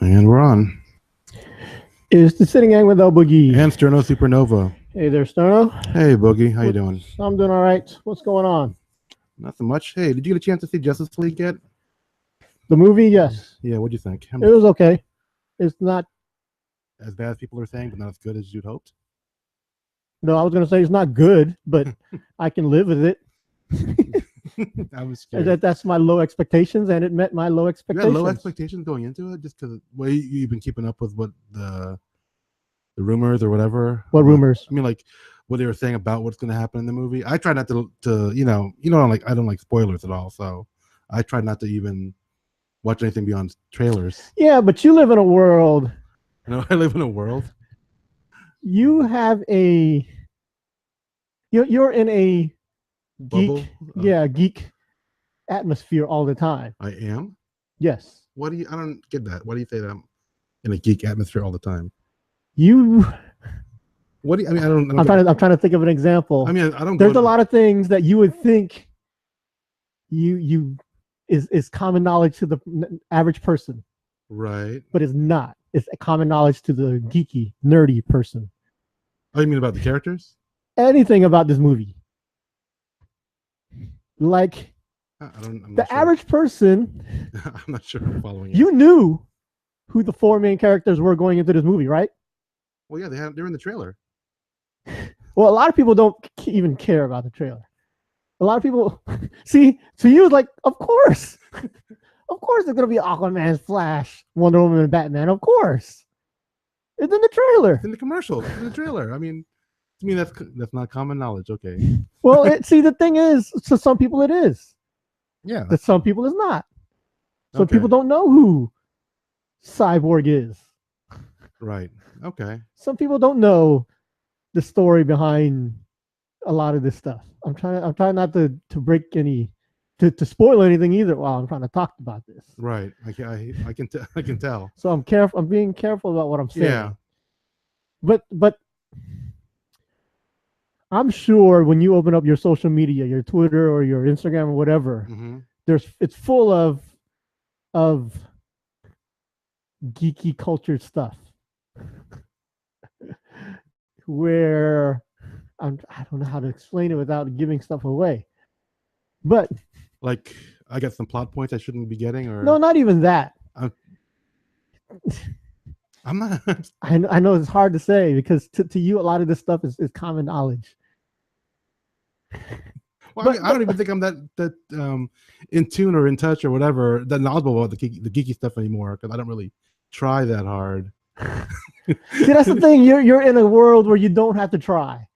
And we're on. It's the Sini-Gang with l-boogy. And Sterno Supernova. Hey there, Sterno. Hey, Boogie. How you doing? I'm doing all right. What's going on? Nothing much. Hey, did you get a chance to see Justice League yet? The movie, yes. Yeah, what'd you think? It was okay. It's not as bad as people are saying, but not as good as you'd hoped. No, I was going to say it's not good, but I can live with it. I was scared. That's my low expectations, and it met my low expectations. You had low expectations going into it, just because well, you've been keeping up with what the rumors or whatever. What rumors? I mean, like what they were saying about what's going to happen in the movie. I try not to I don't like spoilers at all, so I try not to even watch anything beyond trailers. Yeah, but you live in a world. I live in a world. You have a. You're in a bubble. Geek atmosphere all the time. I am. Yes. What do you? I don't get that. Why do you say that I'm in a geek atmosphere all the time? What do you? I mean, I don't. I'm trying to think of an example. I mean, I don't. There's a lot of things that you would think is common knowledge to the average person, right? But it's not. It's common knowledge to the geeky, nerdy person. Oh, you mean about the characters? Anything about this movie? Like the average person. I'm not sure I'm following it. You knew who the four main characters were going into this movie, right? Well, yeah, they're in the trailer. Well, a lot of people don't even care about the trailer. A lot of people see. So you was like, of course, there's gonna be Aquaman, Flash, Wonder Woman, and Batman. Of course, it's in the trailer. It's in the commercial. It's in the trailer. I mean, to me, that's not common knowledge. Okay. Well, see, the thing is, to some people it is. Yeah. To some people it's not. Some people don't know who Cyborg is. Right. Okay. Some people don't know the story behind a lot of this stuff. I'm trying not to break any to spoil anything either while I'm trying to talk about this. Right. I can tell. So I'm careful. I'm being careful about what I'm saying. Yeah. But I'm sure when you open up your social media, your Twitter or your Instagram or whatever, it's full of geeky culture stuff where I don't know how to explain it without giving stuff away. But like I got some plot points I shouldn't be getting, or no, not even that. I'm not. I know it's hard to say because to you a lot of this stuff is common knowledge. Well, I don't even think I'm that in tune or in touch or whatever that knowledgeable about the geeky stuff anymore because I don't really try that hard. See, that's the thing. You're in a world where you don't have to try.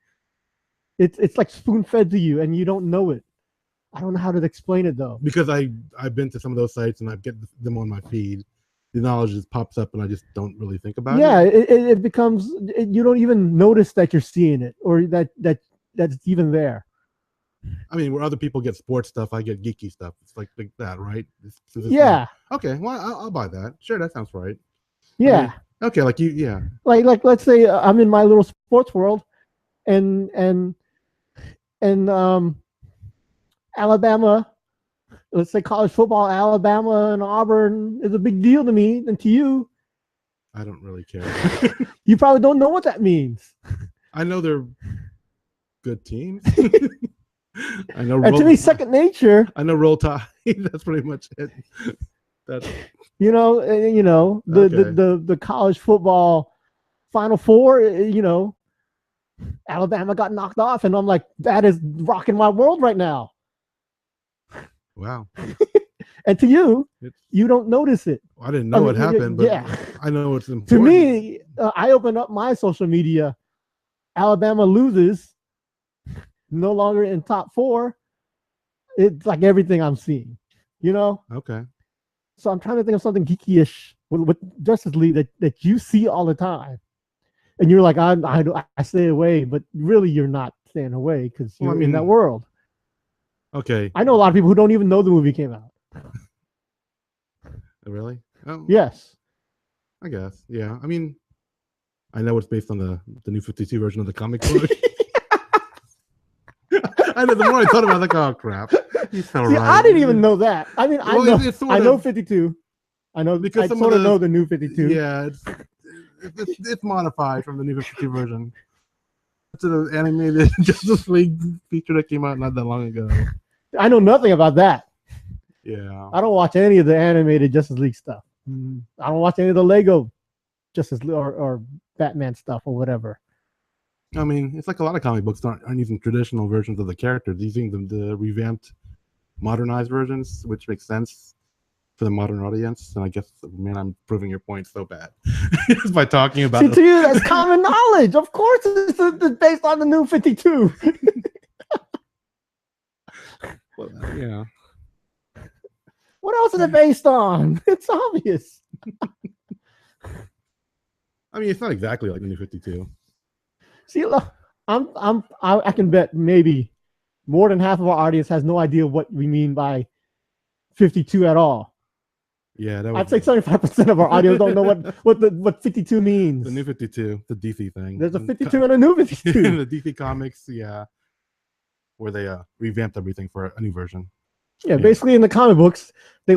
It's like spoon fed to you, and you don't know it. I don't know how to explain it though. Because I've been to some of those sites and I get them on my feed. The knowledge just pops up, and I just don't really think about it. Yeah, it becomes you don't even notice that you're seeing it or that's even there. I mean, where other people get sports stuff, I get geeky stuff. It's like that, right? Yeah. Okay. Well, I'll buy that. Sure, that sounds right. Yeah. I mean, okay, like you, yeah. Like let's say I'm in my little sports world, and Alabama, let's say college football, Alabama and Auburn is a big deal to me, and to you, I don't really care. You probably don't know what that means. I know they're good teams. I know. And to me, second nature. I know Roll Tide. That's pretty much it. That's the college football Final Four. Alabama got knocked off, and I'm like, that is rocking my world right now. Wow. And to you, you don't notice it. I didn't know what happened, but yeah. I know it's important. To me, I open up my social media. Alabama loses. No longer in top 4. It's like everything I'm seeing, Okay. So I'm trying to think of something geeky-ish with Justice League that you see all the time, and you're like, I stay away, but really you're not staying away because you're in that world. Okay. I know a lot of people who don't even know the movie came out. Really? Oh. Yes. I guess. Yeah. I mean, I know it's based on the New 52 version of the comic book. I know. The more I thought about it, like, oh crap. See, I didn't even know that. I mean, I know 52. I know because I some sort of of know the new 52. Yeah, it's modified from the new 52 version. To the animated Justice League feature that came out not that long ago. I know nothing about that. Yeah, I don't watch any of the animated Justice League stuff. I don't watch any of the Lego Justice League or Batman stuff or whatever. I mean, it's like a lot of comic books aren't using traditional versions of the characters, using the revamped, modernized versions, which makes sense for the modern audience. And I guess, man, I'm proving your point so bad just by talking about it. To you, that's common knowledge. Of course, it's based on the new 52. Well, yeah. What else is it based on? It's obvious. I mean, it's not exactly like the new 52. See, look, I can bet maybe more than half of our audience has no idea what we mean by 52 at all. Yeah, I'd say 75% of our audience don't know what 52 means. The new 52, the DC thing. There's a 52 and a new 52. The DC comics, yeah, where they revamped everything for a new version. Yeah, basically in the comic books, they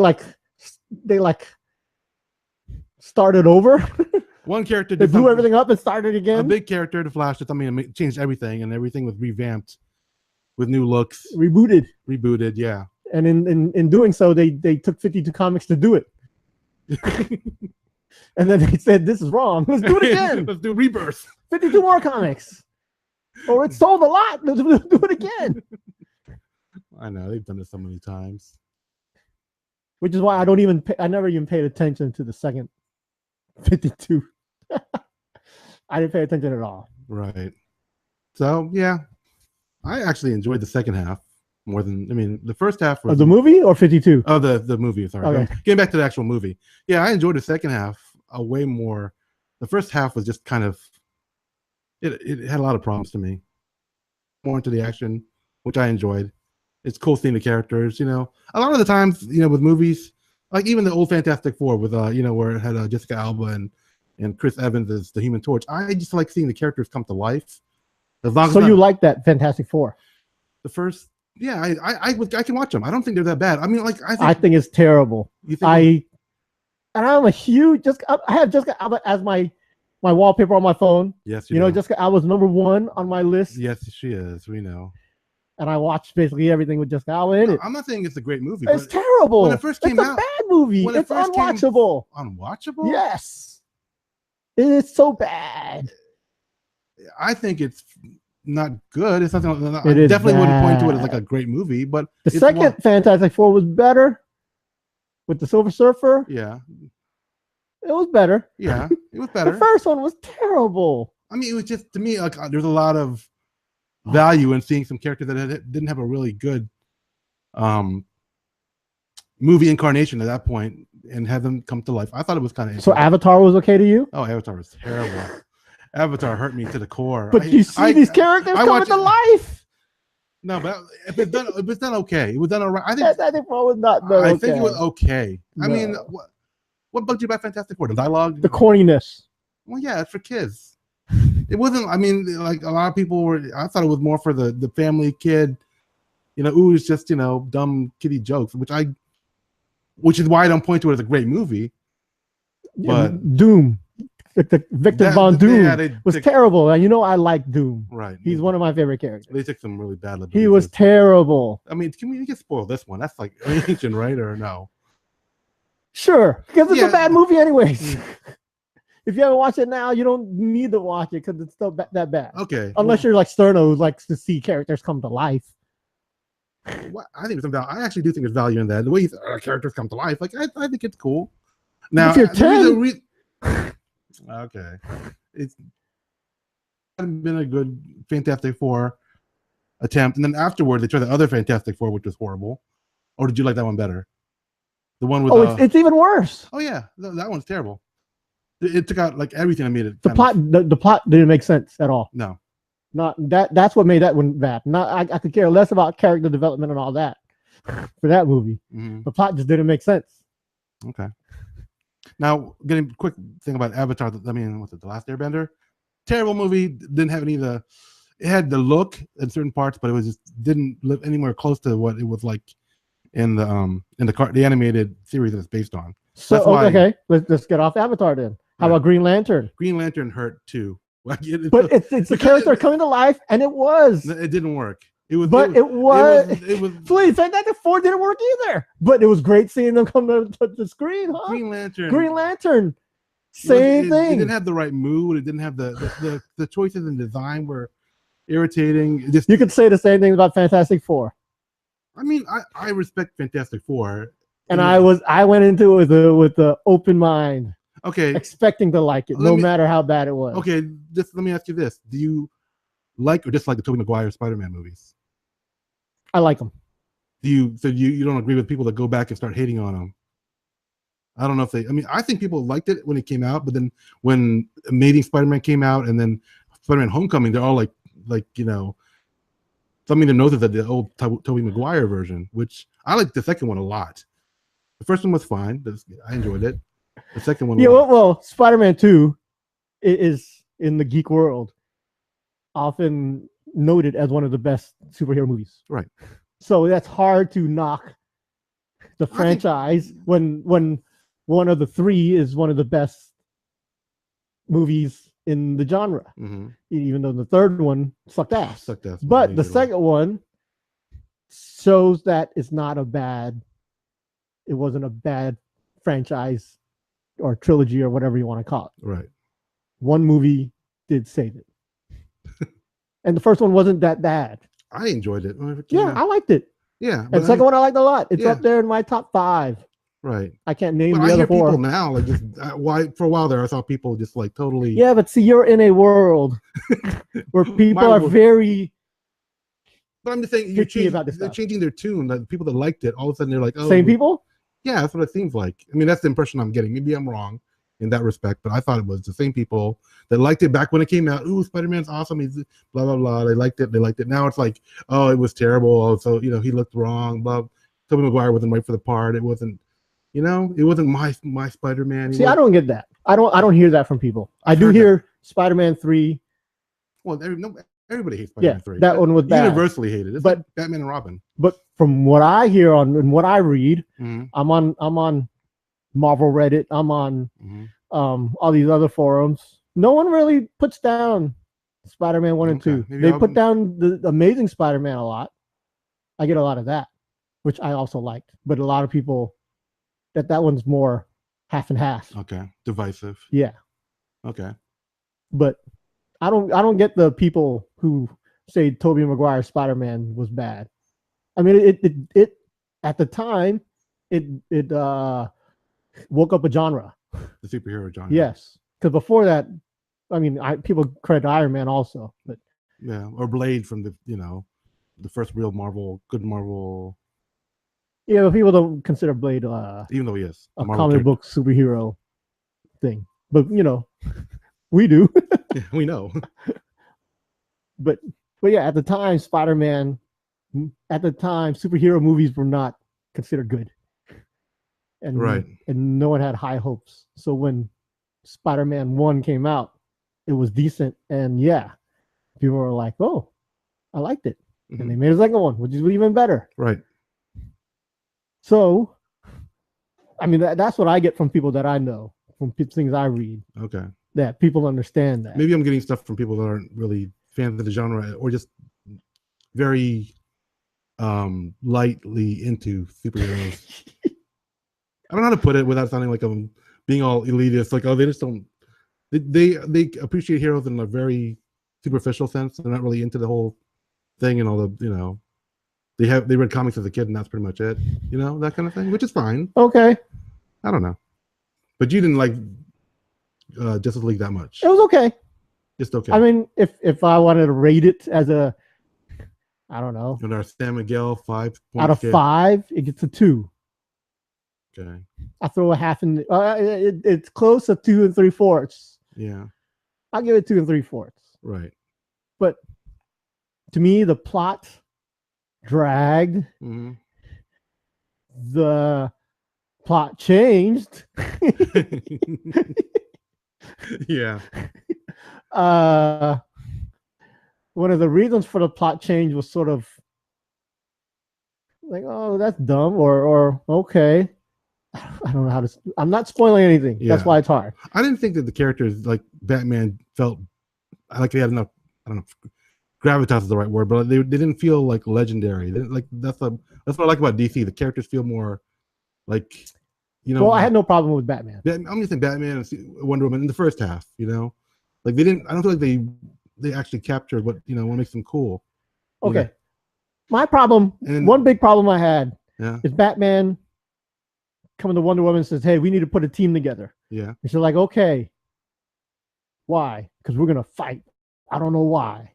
started over. One character they blew everything up and started again. A big character, the Flash, did something and changed everything, and everything was revamped with new looks. Rebooted, yeah. And in doing so, they took 52 comics to do it. And then they said, this is wrong. Let's do it again. Let's do Rebirth. 52 more comics. Oh, it sold a lot. Let's do it again. I know. They've done this so many times. Which is why I never even paid attention to the second 52. I didn't pay attention at all. Right. So, yeah. I actually enjoyed the second half more than, I mean, the first half was... Of the movie or 52? Oh, the movie, sorry. Okay. Getting back to the actual movie. Yeah, I enjoyed the second half way more. The first half was just kind of... It had a lot of problems to me. More into the action, which I enjoyed. It's cool seeing the characters, you know. A lot of the times, you know, with movies, like even the old Fantastic Four with, you know, where it had Jessica Alba and Chris Evans as the Human Torch. I just like seeing the characters come to life. As long as you like that Fantastic Four? The first, yeah, I can watch them. I don't think they're that bad. I mean, like I think it's terrible. You think and I'm a huge I have Jessica Alba as my wallpaper on my phone. Yes, you know Jessica Alba's #1 on my list. Yes, she is. We know. And I watched basically everything with Jessica Alba in it. I'm not saying it's a great movie. It's terrible. When it first came out, it's a bad movie. It's unwatchable. Unwatchable? Yes. It is so bad. I think it's not good. It's nothing. I definitely wouldn't point to it as like a great movie. But the second Fantastic Four was better with the Silver Surfer. Yeah. It was better. Yeah, it was better. The first one was terrible. I mean, it was just, to me, like there's a lot of value in seeing some characters that didn't have a really good movie incarnation at that point and have them come to life. I thought it was kind of So Avatar was okay to you? Oh, Avatar was terrible. Avatar hurt me to the core. But you see these characters coming to life. No, but if it's done okay, it was done all right. I think Fantastic Four was not done. I think it was okay. No. I mean, what bugged you about Fantastic Four? The dialogue? The corniness. Well, yeah, it's for kids. It wasn't, I mean, like a lot of people were, I thought it was more for the family kid, you know, ooh, it's just, you know, dumb kiddie jokes, which is why I don't point to it as a great movie. But Doom, Victor Von Doom was terrible. And you know, I like Doom. Right. He's one of my favorite characters. They took some really bad liberties. He was terrible. I mean, can we spoil this one? That's like ancient, right? Or no? Sure, because it's a bad movie anyways. If you haven't watched it now, you don't need to watch it because it's still that bad. Okay. Unless you're like Sterno, who likes to see characters come to life. Well, I think there's I actually do think there's value in that. The way characters come to life, like I think it's cool. Now, if you're 10, okay, it's been a good Fantastic Four attempt, and then afterward they tried the other Fantastic Four, which was horrible. Or did you like that one better? The one with it's even worse. Oh yeah, that one's terrible. It took out like everything that made it. The plot didn't make sense at all. No, not that. That's what made that one bad. I could care less about character development and all that for that movie. Mm-hmm. The plot just didn't make sense. Okay. Now, getting a quick thing about Avatar. I mean, what's it? The Last Airbender. Terrible movie. Didn't have any of the. It had the look in certain parts, but it was just didn't live anywhere close to what it was like in the animated series that it's based on. So That's why- okay, let's get off Avatar then. How Yeah. about Green Lantern? Green Lantern hurt too. Like, But it's the because character coming to life, and it was. it didn't work. It was. It was. It was. Please, Fantastic Four didn't work either. But it was great seeing them come to the screen, huh? Green Lantern. Green Lantern. Same thing. It didn't have the right mood. It didn't have the choices in design were irritating. Just You could say the same thing about Fantastic Four. I mean, I respect Fantastic Four, And I went into it with the open mind, okay, expecting to like it, no matter how bad it was. okay. Just let me ask you this: do you like or dislike the Tobey Maguire Spider-Man movies? I like them. You don't agree with people that go back and start hating on them? I don't know if they. I mean, I think people liked it when it came out, but then when Amazing Spider-Man came out, and then Spider-Man: Homecoming, they're all like something to notice that the old Tobey Maguire version, which I like the second one a lot. The first one was fine. I enjoyed it. The second one, well, Spider-Man 2 is in the geek world often noted as one of the best superhero movies. Right. So that's hard to knock the franchise when one of the three is one of the best movies in the genre. Mm-hmm. Even though the third one sucked ass. But the second one shows that it wasn't a bad franchise or trilogy or whatever you want to call it. Right. One movie did save it. And the first one wasn't that bad. I enjoyed it. Yeah, I liked it. Yeah. And the second one I liked a lot. It's up there in my top 5. Right. I can't name but the other 4. People now, like, just for a while there, I saw people just like totally. Yeah, but see, you're in a world where people are very. But I'm just saying, they're changing their tune. Like, people that liked it, all of a sudden they're like, oh, same people. Yeah, that's what it seems like. I mean, that's the impression I'm getting. Maybe I'm wrong in that respect, but I thought it was the same people that liked it back when it came out. Ooh, Spider-Man's awesome. He's blah blah blah. They liked it. Now it's like, oh, it was terrible. Oh, so he looked wrong. Blah. Tobey Maguire wasn't right for the part. It wasn't. It wasn't my Spider-Man. See, I don't get that. I don't hear that from people. I do hear Spider-Man 3. Well, everybody hates Spider-Man 3. That one was bad. Universally hated. It's like Batman and Robin. But from what I hear and what I read, mm-hmm. I'm on Marvel Reddit. I'm on all these other forums. No one really puts down Spider-Man 1 and 2. They put down the Amazing Spider-Man a lot. I get a lot of that, which I also liked. But a lot of people that one's more half and half. Okay. Divisive. Yeah. Okay. But I don't get the people who say Tobey Maguire Spider-Man was bad. I mean, it at the time it woke up a genre. The superhero genre. Yes, because before that, I mean, people credit Iron Man also, but yeah, or Blade from the first real good Marvel. Yeah, but people don't consider Blade even though he is a comic book superhero thing, but we do. Yeah, we know. But yeah, at the time, superhero movies were not considered good, and and no one had high hopes. So when Spider-Man 1 came out, it was decent, and people were like, "Oh, I liked it," and they made a second one, which is even better. Right. So, I mean, that's what I get from people that I know, from things I read. Okay. That people understand that. Maybe I'm getting stuff from people that aren't really fans of the genre or just very lightly into superheroes. I don't know how to put it without sounding like I'm being all elitist. Like, oh, they just don't. They appreciate heroes in a very superficial sense. They're not really into the whole thing and all the They read comics as a kid and that's pretty much it. That kind of thing, which is fine. Okay. I don't know, but you didn't like Justice League that much. It was okay. Just okay. I mean, if I wanted to rate it as a, I don't know. And our Stan Miguel 5 out of 5, it gets a 2. Okay. I throw a half in. It's close to 2 3/4. Yeah. I'll give it 2 3/4. Right. But to me, the plot dragged. Mm-hmm. The plot changed. Yeah. One of the reasons for the plot change was sort of like, oh, that's dumb, or okay. I don't know how to. I'm not spoiling anything. Yeah. That's why it's hard. I didn't think that the characters like Batman felt like they had enough. I don't know. Gravitas is the right word, but they didn't feel like legendary. They didn't, like that's what I like about DC. The characters feel more like, you know. Well, I had no problem with Batman. I'm just saying Batman and Wonder Woman in the first half. You know, like they didn't. I don't feel like they actually captured what what makes them cool. Okay, my problem. One big problem I had is Batman coming to Wonder Woman and says, "Hey, we need to put a team together." Yeah, and she's like, "Okay, why? Because we're gonna fight. I don't know why."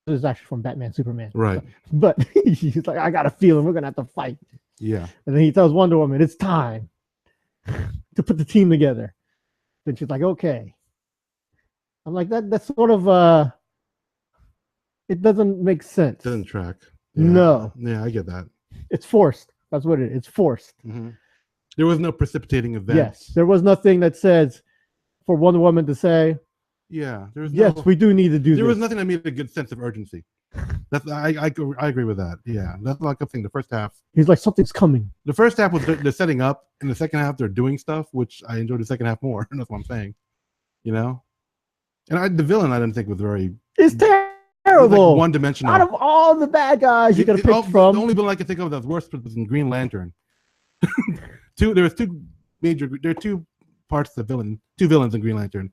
This is actually from Batman Superman. Right. But he's like, I got a feeling we're going to have to fight. Yeah. And then he tells Wonder Woman, it's time to put the team together. Then she's like, okay. I'm like, that's sort of, it doesn't make sense. Doesn't track. Yeah. No. Yeah, I get that. It's forced. That's what it is. It's forced. Mm-hmm. There was no precipitating event. Yes. There was nothing that says for Wonder Woman to say, yeah, yes, we do need to do this. There was nothing that made a good sense of urgency. That's I agree with that. Yeah, that's like a thing. The first half, he's like, something's coming. The first half was they're setting up, and the second half they're doing stuff, which I enjoyed the second half more. That's what I'm saying. And the villain I didn't think was very. It's terrible. Like one-dimensional. Out of all the bad guys you could have picked from, the only villain I could think of that was worse was in Green Lantern. There are two parts of the villain, two villains in Green Lantern.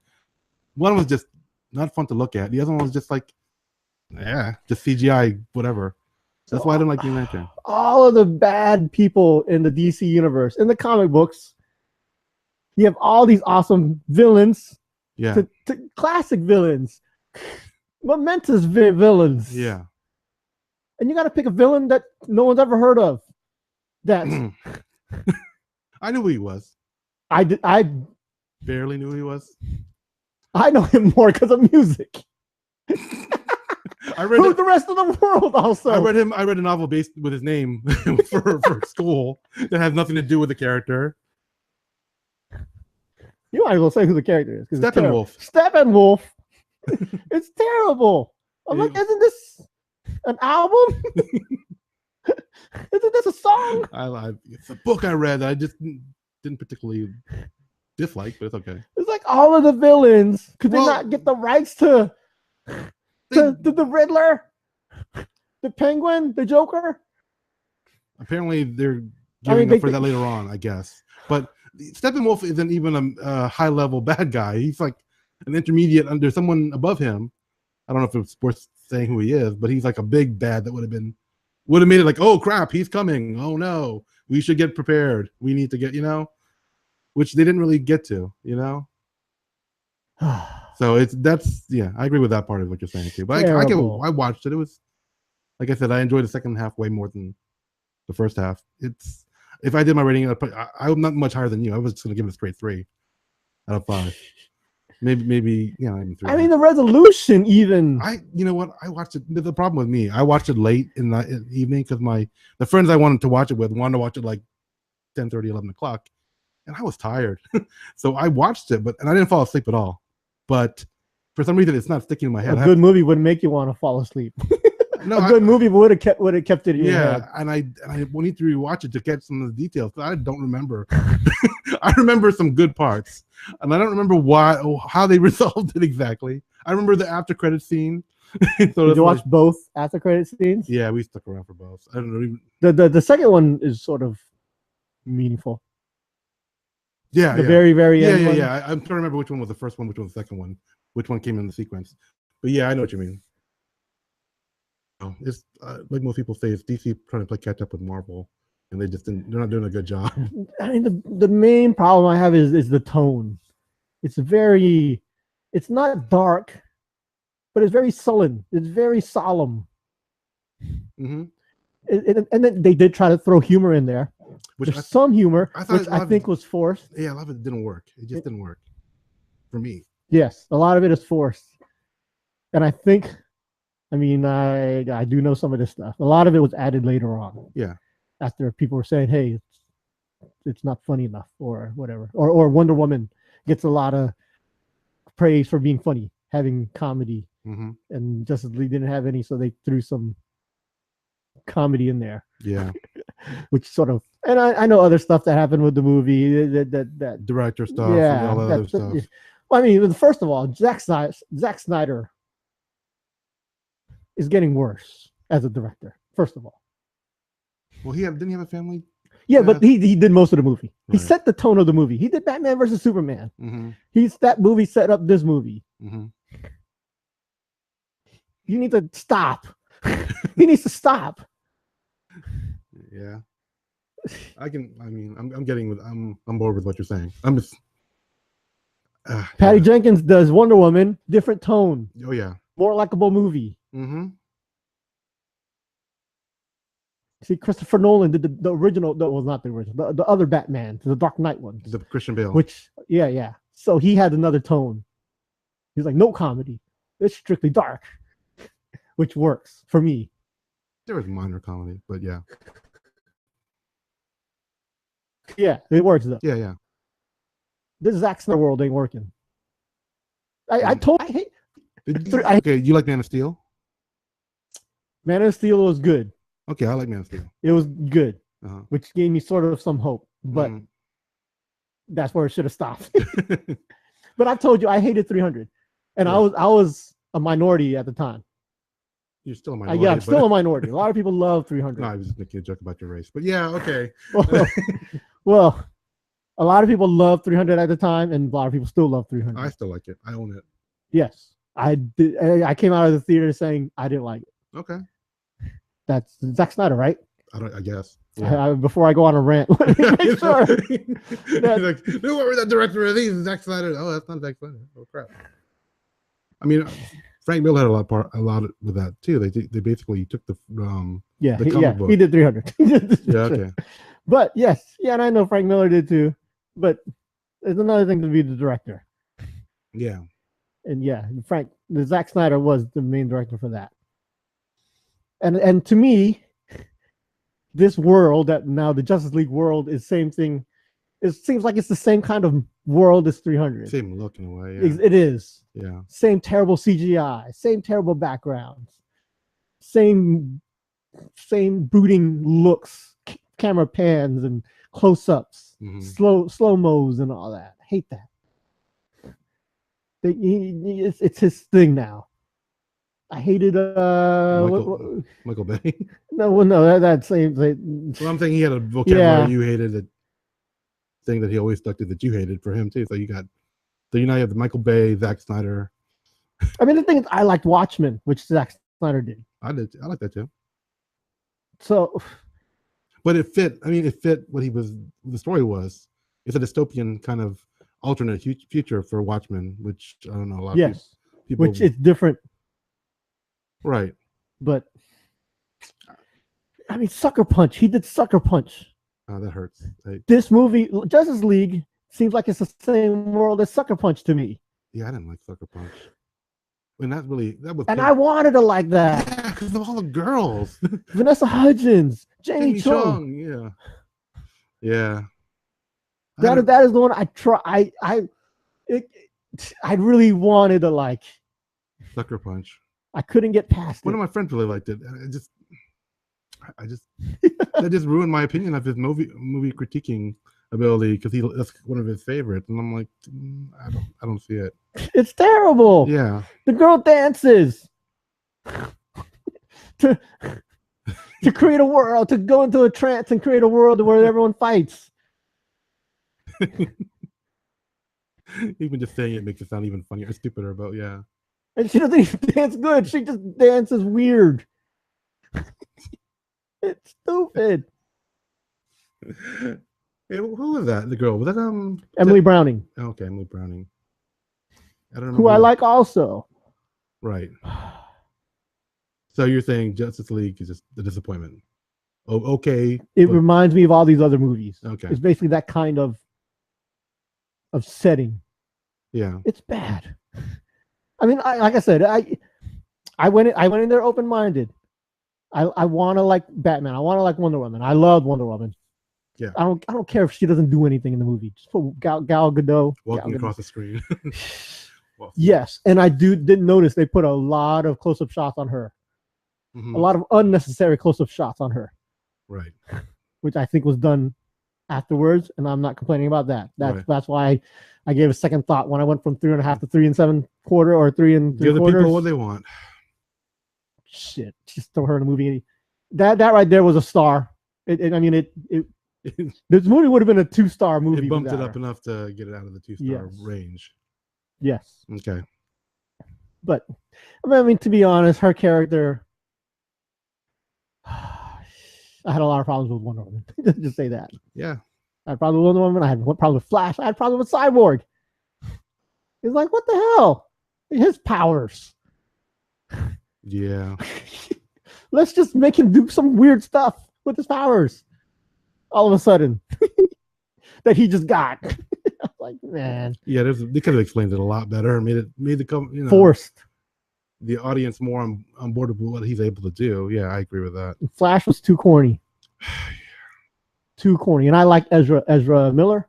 One was just not fun to look at. The other one was just like, just CGI, whatever. That's why I don't like Green Lantern. All of the bad people in the DC universe, in the comic books, you have all these awesome villains. Yeah. To classic villains. Momentous villains. Yeah. And you got to pick a villain that no one's ever heard of. That's. I knew who he was. I barely knew who he was. I know him more because of music. I read Who's the rest of the world also? I read a novel based with his name for school that has nothing to do with the character. You might as well say who the character is. Steppenwolf. Steppenwolf. It's terrible. I'm like, isn't this an album? Isn't this a song? It's a book I read that I just didn't particularly dislike, but it's okay. It's like all of the villains. Could they not get the rights to the Riddler, the Penguin, the Joker? Apparently, they're giving up for that later on, I guess. But Steppenwolf isn't even a high-level bad guy. He's like an intermediate under someone above him. I don't know if it's worth saying who he is, but he's like a big bad that would have made it like, oh crap, he's coming. Oh no, we should get prepared. We need to get, which they didn't really get to, So I agree with that part of what you're saying too. But I watched it. It was, like I said, I enjoyed the second half way more than the first half. If I did my rating, I'm not much higher than you. I was just gonna give it a straight 3 out of 5. Maybe even 3. I mean, the resolution even. You know what? I watched it. The problem with me, I watched it late in the evening because the friends I wanted to watch it with wanted to watch it like 10:30, 11 o'clock, and I was tired, so I watched it, and I didn't fall asleep at all. But for some reason, it's not sticking in my head. A good movie wouldn't make you want to fall asleep. No, a good movie would have kept it in your head. And I will need to rewatch it to catch some of the details. I don't remember. I remember some good parts, and I don't remember how they resolved it exactly. I remember the after credit scene. Did you watch both after credit scenes? Yeah, we stuck around for both. I don't know. The second one is sort of meaningful. Yeah, the very end. Yeah. I'm trying to remember which one was the first one, which one was the second one, which one came in the sequence. But yeah, I know what you mean. It's like most people say, it's DC trying to play catch up with Marvel, and they're not doing a good job. I mean, the main problem I have is the tone. It's not dark, but it's very sullen. It's very solemn. Mm-hmm. And then they did try to throw humor in there. There's some humor, which I think was forced. Yeah, a lot of it didn't work. It just didn't work for me. Yes, a lot of it is forced. And I think, I do know some of this stuff. A lot of it was added later on. Yeah. After people were saying, hey, it's not funny enough or whatever. Or Wonder Woman gets a lot of praise for being funny, having comedy. Mm-hmm. And Justice League didn't have any, so they threw some comedy in there. Yeah. Which sort of And I know other stuff that happened with the movie. That director stuff, and all that other stuff. Well, I mean, first of all, Zack Snyder is getting worse as a director. First of all, well, didn't he have a family? Yeah, but he did most of the movie. He Right. set the tone of the movie. He did Batman versus Superman. Mm-hmm. That movie set up this movie. Mm-hmm. You need to stop. He needs to stop. Yeah. I'm getting with. I'm bored with what you're saying. I'm just. Patty Yeah. Jenkins does Wonder Woman, different tone, Oh yeah. more likable movie. Mm-hmm. See, Christopher Nolan did the original. That was not the original. The other Batman, the Dark Knight one. The Christian Bale. Which, yeah. So he had another tone. He's like, no comedy. It's strictly dark, which works for me. There was minor comedy, but yeah. Yeah, it works though. Yeah. This Zack Snyder world ain't working. I hate. Okay, you like Man of Steel? Man of Steel was good. Okay, I like Man of Steel. It was good, Uh-huh. which gave me sort of some hope, but that's where it should have stopped. But I told you I hated 300, and I was a minority at the time. You're still a minority. Yeah, I'm still a minority. A lot of people love 300. No, I was just making a joke about your race, but yeah, okay. Well, a lot of people love 300 at the time, and a lot of people still love 300. I still like it. I own it. Yes, I did. I came out of the theater saying I didn't like it. Okay. That's Zack Snyder, right? I guess. Yeah. Before I go on a rant, let me make sure. Like, whoever the director of these is Zack Snyder. Oh, that's not Zack Snyder. Oh crap. I mean, Frank Miller had a lot with that too. They basically took the comic book. He did 300. Yeah, okay. But yes, yeah, and I know Frank Miller did too. But there's another thing to be the director. Yeah. And yeah, Zack Snyder was the main director for that. And to me, this world that now the Justice League world is same thing. It seems like it's the same kind of world as 300. Same look in a way. Yeah. It is. Yeah. Same terrible CGI, same terrible backgrounds, same brooding looks, camera pans and close-ups, slow-mos and all that. I hate that. It's his thing now. I hated Michael Bay. No, that same thing. Well, I'm saying he had a vocabulary you hated, that thing that he always stuck to that you hated for him too. So you now have the Michael Bay, Zack Snyder. I mean, the thing is, I liked Watchmen, which Zack Snyder did. I like that too. So, but it fit. I mean, it fit what the story was. It's a dystopian kind of alternate future for Watchmen, which I don't know a lot of people. Which is different. Right. But I mean, Sucker Punch. He did Sucker Punch. Oh, that hurts. This movie, Justice League, seems like it's the same world as Sucker Punch to me. Yeah, I didn't like Sucker Punch. I mean, that was. And I wanted to like that. Yeah, because of all the girls. Vanessa Hudgens, Jamie Chung. Yeah. That is the one I try. I really wanted to like. Sucker Punch. I couldn't get past One it. of my friends really liked it. I just that just ruined my opinion of his movie critiquing ability, because that's one of his favorites, and I'm like, I don't see it. It's terrible. Yeah, the girl dances to create a world, to go into a trance and create a world where everyone fights. Even just saying it makes it sound even funnier, stupider. But yeah. And she doesn't even dance good. She just dances weird. It's stupid. Hey, who was that? The girl, was that Emily Browning? Okay, Emily Browning. I don't know who I like also. Right. So you're saying Justice League is just a disappointment? Oh, okay. It reminds me of all these other movies. Okay. It's basically that kind of setting. Yeah. It's bad. I mean, like I said, I went in there open-minded. I want to like Batman. I want to like Wonder Woman. I love Wonder Woman. Yeah. I don't care if she doesn't do anything in the movie. Just put Gal Gadot walking across the screen. Yes, and I didn't notice they put a lot of close-up shots on her. Mm-hmm. A lot of unnecessary close-up shots on her. Right. which I think was done afterwards, and I'm not complaining about that. That's why I gave a second thought when I went from 3.5 to 3 7/4 or 3 3/4. Give the people what they want. Shit, just throw her in a movie. That right there was a star. I mean, this movie would have been a 2-star movie. It bumped it up enough to get it out of the 2-star range. Yes. Okay. But I mean, to be honest, her character, I had a lot of problems with Wonder Woman. Just say that. Yeah. I had problems with Wonder Woman. I had problems with Flash. I had problems with Cyborg. It's like, what the hell? His powers. Yeah. Let's just make him do some weird stuff with his powers. All of a sudden, that he just got. I was like, man. Yeah, they could have explained it a lot better. Made the forced. The audience more on board with what he's able to do. Yeah, I agree with that. Flash was too corny. Too corny. And I like Ezra Miller.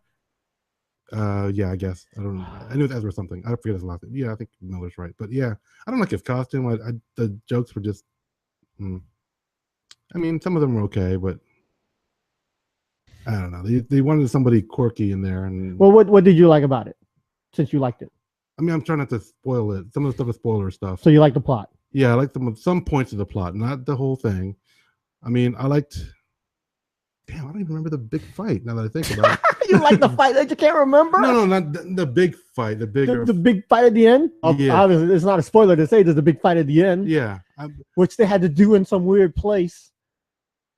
Yeah, I guess. I don't know. I knew it was Ezra something. I forget his last name. Yeah, I think Miller's right. But yeah, I don't like his costume. The jokes were just I mean, some of them were okay, but I don't know. They wanted somebody quirky in there. And well, what did you like about it? Since you liked it. I mean, I'm trying not to spoil it. Some of the stuff is spoiler stuff. So you like the plot? Yeah, I like some points of the plot, not the whole thing. I mean, I liked. Damn, I don't even remember the big fight. Now that I think about it, you like the fight that you can't remember? No, not the big fight. The bigger, the big fight at the end. Yeah. Obviously, it's not a spoiler to say there's a big fight at the end. Yeah, which they had to do in some weird place.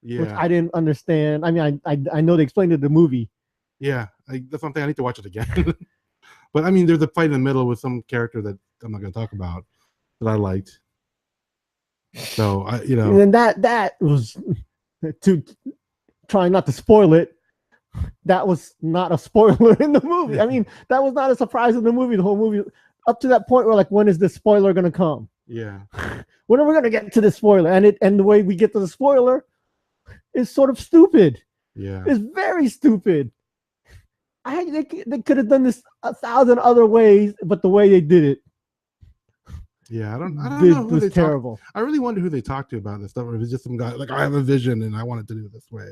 Yeah, which I didn't understand. I mean, I know they explained it in the movie. Yeah, that's something I need to watch it again. But I mean, there's a fight in the middle with some character that I'm not going to talk about that I liked. So and that was to try not to spoil it. That was not a spoiler in the movie. I mean, that was not a surprise in the movie. The whole movie up to that point, we're like, when is this spoiler going to come? Yeah. When are we going to get to the spoiler? And the way we get to the spoiler is sort of stupid. Yeah. It's very stupid. They could have done this 1,000 other ways, but the way they did it. Yeah, I don't know who they terrible. I really wonder who they talked to about this stuff. Or if it's just some guy like, I have a vision and I want it to do it this way.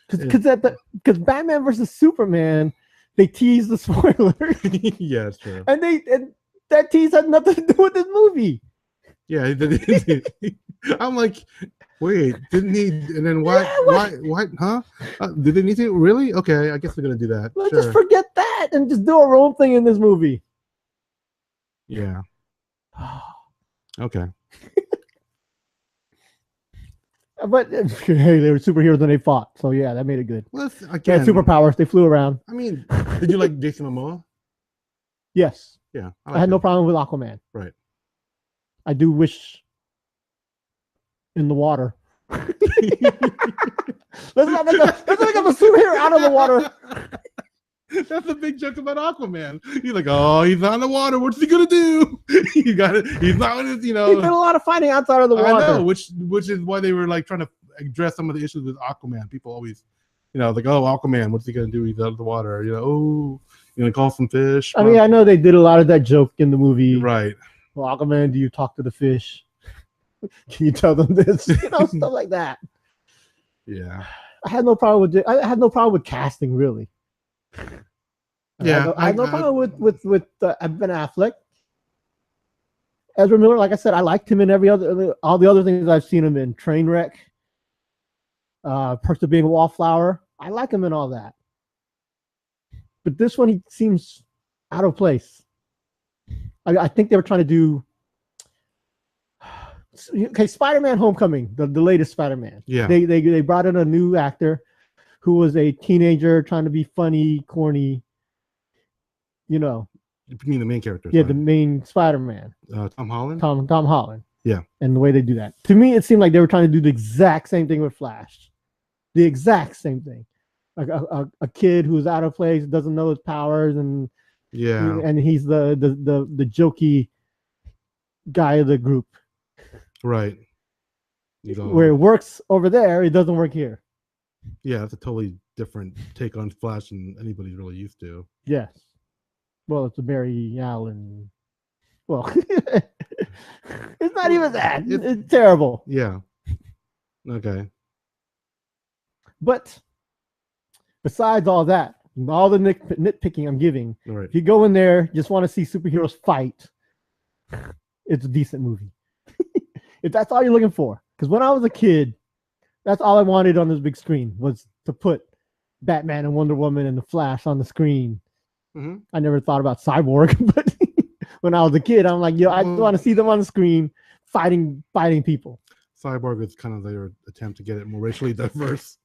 Because Batman versus Superman, they teased the spoiler. Yeah, it's true. And that tease had nothing to do with this movie. Yeah, I'm like, wait, didn't he? And then why? Huh? Did they need to? Really? Okay, I guess we're gonna do that. Let's just forget that and just do our own thing in this movie. Yeah. Okay. But hey, they were superheroes and they fought, so yeah, that made it good. Well, they had superpowers. They flew around. I mean, did you like Jason Momoa? Yes. Yeah, I had no problem with Aquaman. Right. I do wish in the water. let's not make a superhero out of the water. That's the big joke about Aquaman. You're like, oh, he's not in the water. What's he gonna do? You got it. He's not. He did a lot of fighting outside of the water. I know, which is why they were like trying to address some of the issues with Aquaman. People always, like, oh, Aquaman, what's he gonna do? He's out of the water. Call some fish. I mean, I know they did a lot of that joke in the movie. Right. Well, Aquaman, do you talk to the fish? Can you tell them this? Stuff like that. Yeah. I had no problem with it. I had no problem with casting, really. Yeah. I had no problem with Ben Affleck. Ezra Miller, like I said, I liked him in all the other things I've seen him in. Trainwreck, Perks of Being a Wallflower. I like him in all that. But this one, he seems out of place. I think they were trying to do. Okay, Spider-Man: Homecoming, the latest Spider-Man. Yeah. They brought in a new actor who was a teenager trying to be funny, corny. You mean the main character? Yeah, the main Spider-Man. Tom Holland. Tom Holland. Yeah. And the way they do that, to me, it seemed like they were trying to do the exact same thing with Flash. The exact same thing. Like a kid who's out of place, doesn't know his powers, and he's the jokey guy of the group. Right. Where it works over there, it doesn't work here. Yeah, that's a totally different take on Flash than anybody's really used to. Yes. Well, it's a Barry Allen. Well, it's not even that. It's terrible. Yeah. Okay. But besides all that, all the nitpicking I'm giving, Right. if you go in there, just want to see superheroes fight, it's a decent movie. If that's all you're looking for. Because when I was a kid, that's all I wanted on this big screen was to put Batman and Wonder Woman and the Flash on the screen. Mm-hmm. I never thought about Cyborg, but when I was a kid, I'm like, yo, I just want to see them on the screen fighting people. Cyborg is kind of their attempt to get it more racially diverse.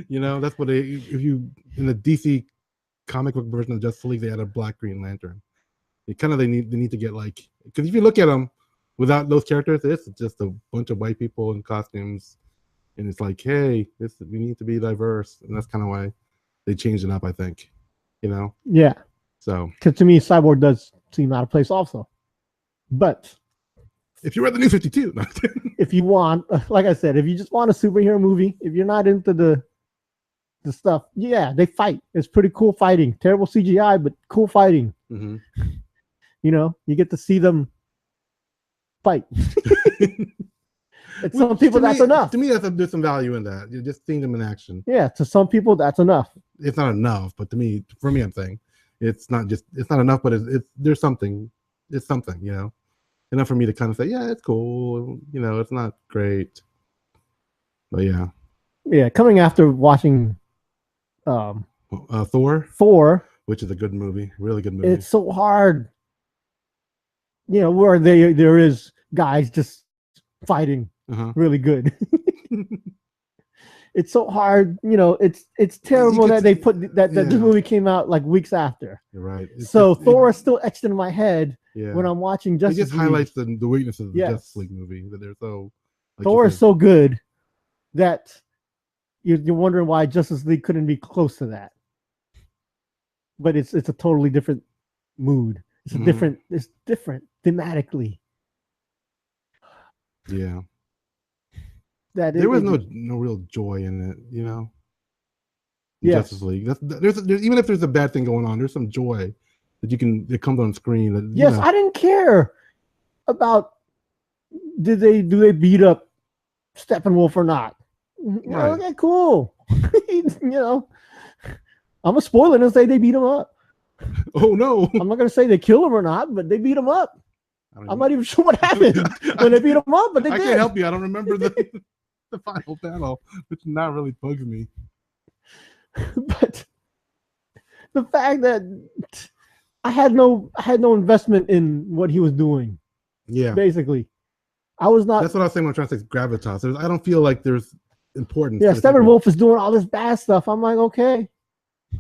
You know, that's what if you in the DC comic book version of Justice League, they had a black Green Lantern. They need to get like, because if you look at them without those characters, it's just a bunch of white people in costumes, and it's like, hey, we need to be diverse, and that's kind of why they changed it up, I think. You know? Yeah. So, because to me, Cyborg does seem out of place, also. But if you read the New 52, if you want, like I said, if you just want a superhero movie, if you're not into the stuff, yeah, they fight. It's pretty cool fighting. Terrible CGI, but cool fighting. Mm-hmm. You know, you get to see them fight. It's some people that's enough. To me, there's some value in that. You're just seeing them in action. Yeah, to some people that's enough. It's not enough, but for me, I'm saying it's not enough, but there's something. It's something, you know, enough for me to kind of say, yeah, it's cool. You know, it's not great, but yeah. Yeah, coming after watching Thor, which is a good movie, really good movie. It's so hard, you know, where there is guys just fighting really good. It's so hard, you know. It's terrible that they put that this movie came out like weeks after. You're right. Thor is still etched in my head when I'm watching Justice League. It just highlights the weaknesses of the Justice League movie, that they're so. Like Thor is so good that you're wondering why Justice League couldn't be close to that. But it's a totally different mood. It's different thematically. Yeah. There was no real joy in it, you know. Justice League. There's even if there's a bad thing going on, there's some joy that comes on screen. I didn't care about do they beat up Steppenwolf or not. Right. Okay, cool. You know, I'm gonna spoil it and say they beat him up. Oh no! I'm not gonna say they kill him or not, but they beat him up. I'm not even sure what happened when they beat him up, but they did. I can't help you. I don't remember the final battle, which not really bugs me. But the fact that I had no investment in what he was doing. Yeah. Basically. I was not. That's what I was saying when I'm trying to say gravitas. I don't feel like there's importance. Yeah, Steppenwolf is doing all this bad stuff. I'm like, okay,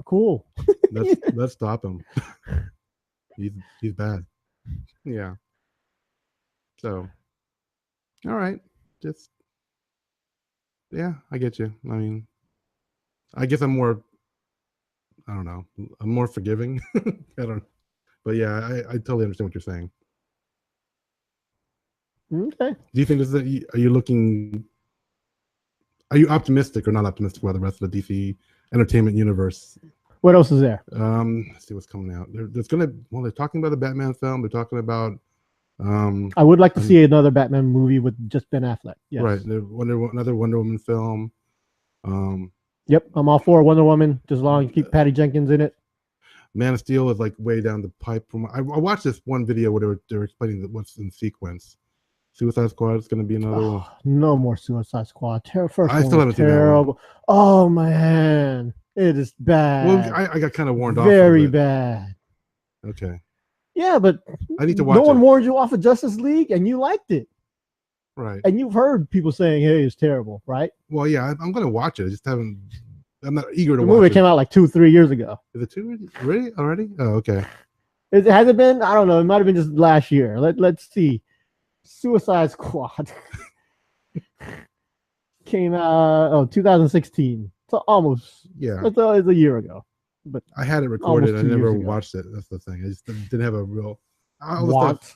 cool. Let's stop him. He's bad. Yeah. So, all right, just I get you. I mean, I guess I'm more forgiving. I don't, but yeah, I totally understand what you're saying. Okay. Do you think are you optimistic or not optimistic about the rest of the DC entertainment universe? What else is there? Let's see what's coming out. They're talking about the Batman film. They're talking about. I would like to see another Batman movie with just Ben Affleck. Yes. Right. Another Wonder Woman film. Yep, I'm all for Wonder Woman, just as long as you keep Patty Jenkins in it. Man of Steel is like way down the pipe. I watched this one video where they were explaining what's in sequence. Suicide Squad is going to be another one. No more Suicide Squad. I still haven't seen that one. Oh man, it is bad. Well, I got kind of warned off. Very bad. Okay. Yeah, but I need to watch. No one warned you off of Justice League, and you liked it, right? And you've heard people saying, "Hey, it's terrible," right? Well, yeah, I'm going to watch it. I just haven't. I'm not eager to watch it. The movie came out like 2-3 years ago. Is it 2 already? Oh, okay. Has it been? I don't know. It might have been just last year. Let's see. Suicide Squad came out 2016. So almost it's a year ago. But I had it recorded. I never watched it. That's the thing. I just didn't have a real watch.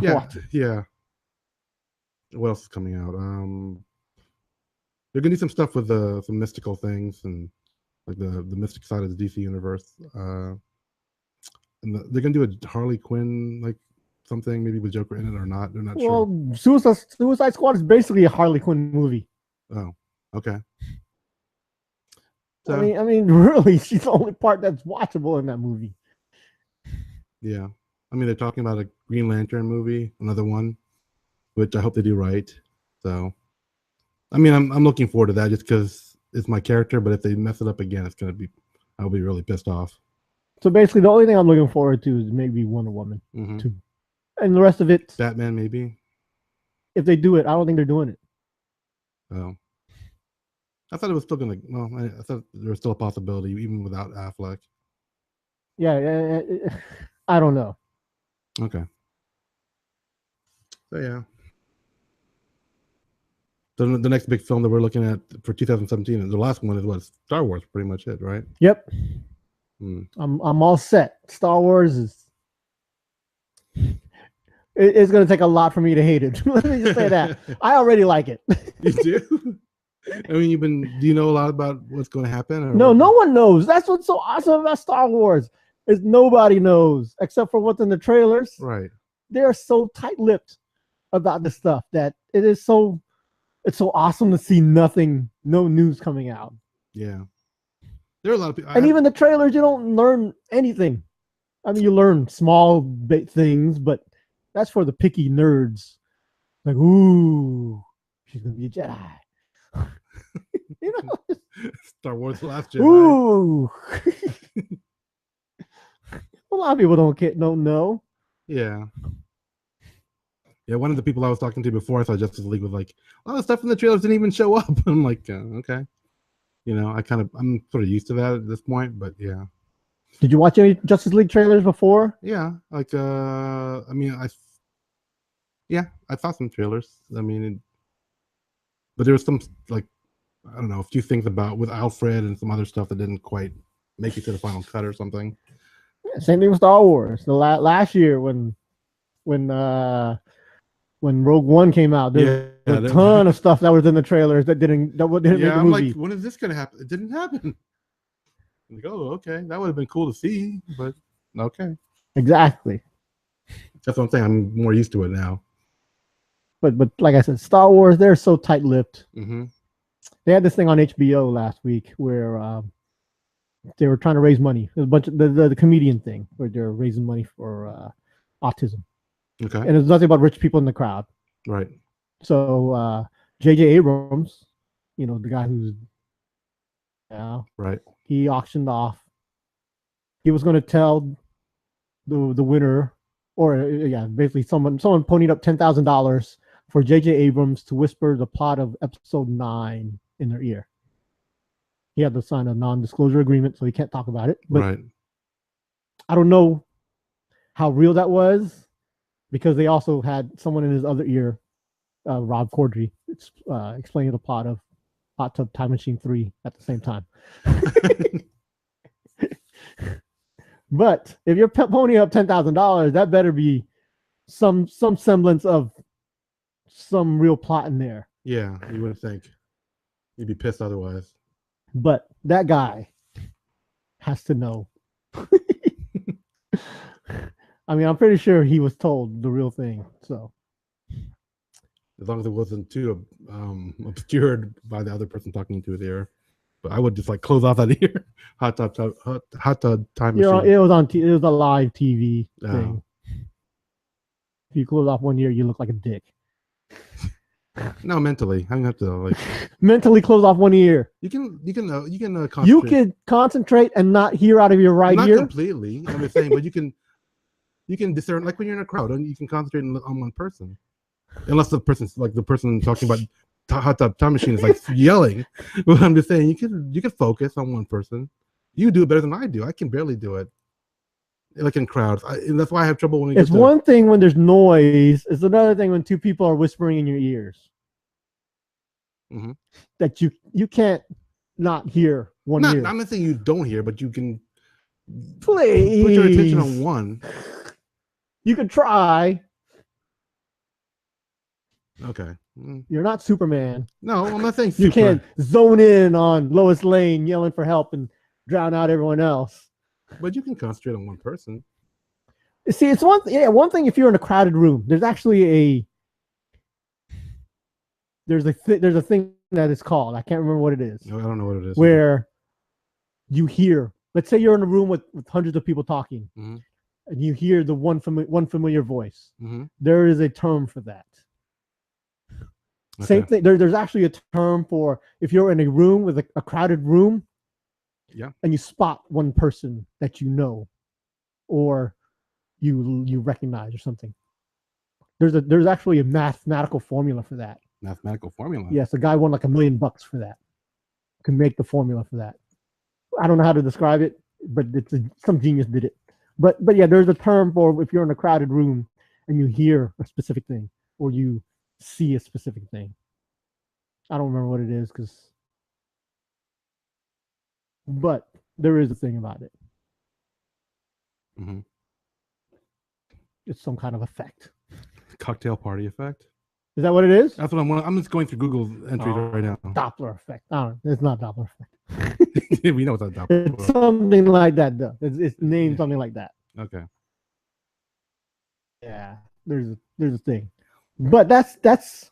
Yeah. What else is coming out? They're gonna do some stuff with some mystical things and like the mystic side of the DC universe. And they're gonna do a Harley Quinn like something maybe with Joker in it or not. They're not sure. Well, Suicide Squad is basically a Harley Quinn movie. Oh, okay. So, I mean, really, she's the only part that's watchable in that movie. Yeah, I mean, they're talking about a Green Lantern movie, another one, which I hope they do right. So, I mean, I'm looking forward to that just because it's my character. But if they mess it up again, I'll be really pissed off. So basically, the only thing I'm looking forward to is maybe Wonder Woman 2, and the rest of it, Batman maybe. If they do it, I don't think they're doing it. Oh, I thought it was still gonna. Well, I thought there was still a possibility even without Affleck. Yeah, I don't know. Okay. So yeah. The next big film that we're looking at for 2017, the last one is what? Star Wars, pretty much it, right? Yep. I'm all set. Star Wars is. It's going to take a lot for me to hate it. Let me just say that. I already like it. You do? I mean, do you know a lot about what's going to happen? Or no one knows. That's what's so awesome about Star Wars is nobody knows except for what's in the trailers. Right. They're so tight-lipped about this stuff that it's so awesome to see no news coming out. Yeah. There are a lot of people. And even the trailers, you don't learn anything. I mean, you learn small things, but that's for the picky nerds. Like, ooh, she's going to be a Jedi. You know? Star Wars: The Last Jedi. Ooh. A lot of people don't know. Yeah. Yeah, one of the people I was talking to before I saw Justice League was like, "Oh, the stuff in the trailers didn't even show up." I'm like, okay. You know, I'm sort of used to that at this point, but yeah. Did you watch any Justice League trailers before? Yeah, like I mean, I saw some trailers. I mean, but there was some like I don't know, a few things about with Alfred and some other stuff that didn't quite make it to the final cut or something. Yeah, same thing with Star Wars. The last year when Rogue One came out, there's a ton of stuff that was in the trailers that didn't make the movie. I'm like, when is this gonna happen? It didn't happen. I'm like, oh, okay, that would have been cool to see, but okay. Exactly. That's what I'm saying. I'm more used to it now. But like I said, Star Wars, they're so tight-lipped. Mm-hmm. They had this thing on HBO last week where they were trying to raise money. It was a bunch of the comedian thing where they're raising money for autism. Okay. And there's nothing but rich people in the crowd. Right. So J.J. Abrams, you know, the guy who's right. He auctioned off. He was going to tell the winner, or basically someone ponied up $10,000 for J.J. Abrams to whisper the plot of Episode 9 in their ear. He had to sign a non-disclosure agreement, so he can't talk about it. But right. I don't know how real that was, because they also had someone in his other ear, Rob Corddry, explaining the plot of Hot Tub Time Machine 3 at the same time. But if you're ponying up $10,000, that better be some semblance of some real plot in there. Yeah, you wouldn't think. You'd be pissed otherwise. But that guy has to know. I mean, I'm pretty sure he was told the real thing. So, as long as it wasn't too obscured by the other person talking into his ear, but I would just like close off that ear. Hot tub time machine. It was it was a live TV thing. If you close off one ear, you look like a dick. No, mentally, I'm gonna have to like mentally close off one ear. You can concentrate. You can concentrate and not hear out of your right ear. Not completely. I'm just saying, but you can discern, like when you're in a crowd, and you can concentrate on one person, unless the person talking about hot tub time machine is like yelling. But I'm just saying, you can focus on one person. You do it better than I do. I can barely do it, like in crowds. And that's why I have trouble when it's one thing when there's noise. It's another thing when two people are whispering in your ears. Mm-hmm. That you can't not hear one ear. I'm not saying you don't hear, but you can. Please put your attention on one. You can try. Okay. You're not Superman. No, I'm not saying you can't zone in on Lois Lane yelling for help and drown out everyone else. But you can concentrate on one person. See, it's one thing if you're in a crowded room. There's actually there's a thing that is called. I can't remember what it is. No, I don't know what it is. Where you hear. Let's say you're in a room with hundreds of people talking, Mm-hmm. and you hear the one familiar voice. Mm-hmm. There is a term for that. Okay. Same thing. There's actually a term for if you're in a room with a crowded room, Yeah. and you spot one person that you know, or you recognize or something. There's actually a mathematical formula for that. Mathematical formula. Yes, a guy won like $1 million for that. Can make the formula for that. I don't know how to describe it, but some genius did it. But yeah, there's a term for if you're in a crowded room and you hear a specific thing or you see a specific thing. I don't remember what it is but there is a thing about it. Mm-hmm. It's some kind of effect. Cocktail party effect. Is that what it is? That's what I'm just going through Google's entries right now. Doppler effect. I don't know. It's not Doppler effect. We know it's not Doppler. It's something like that, though. It's named something like that. Okay. Yeah, there's a thing, but that's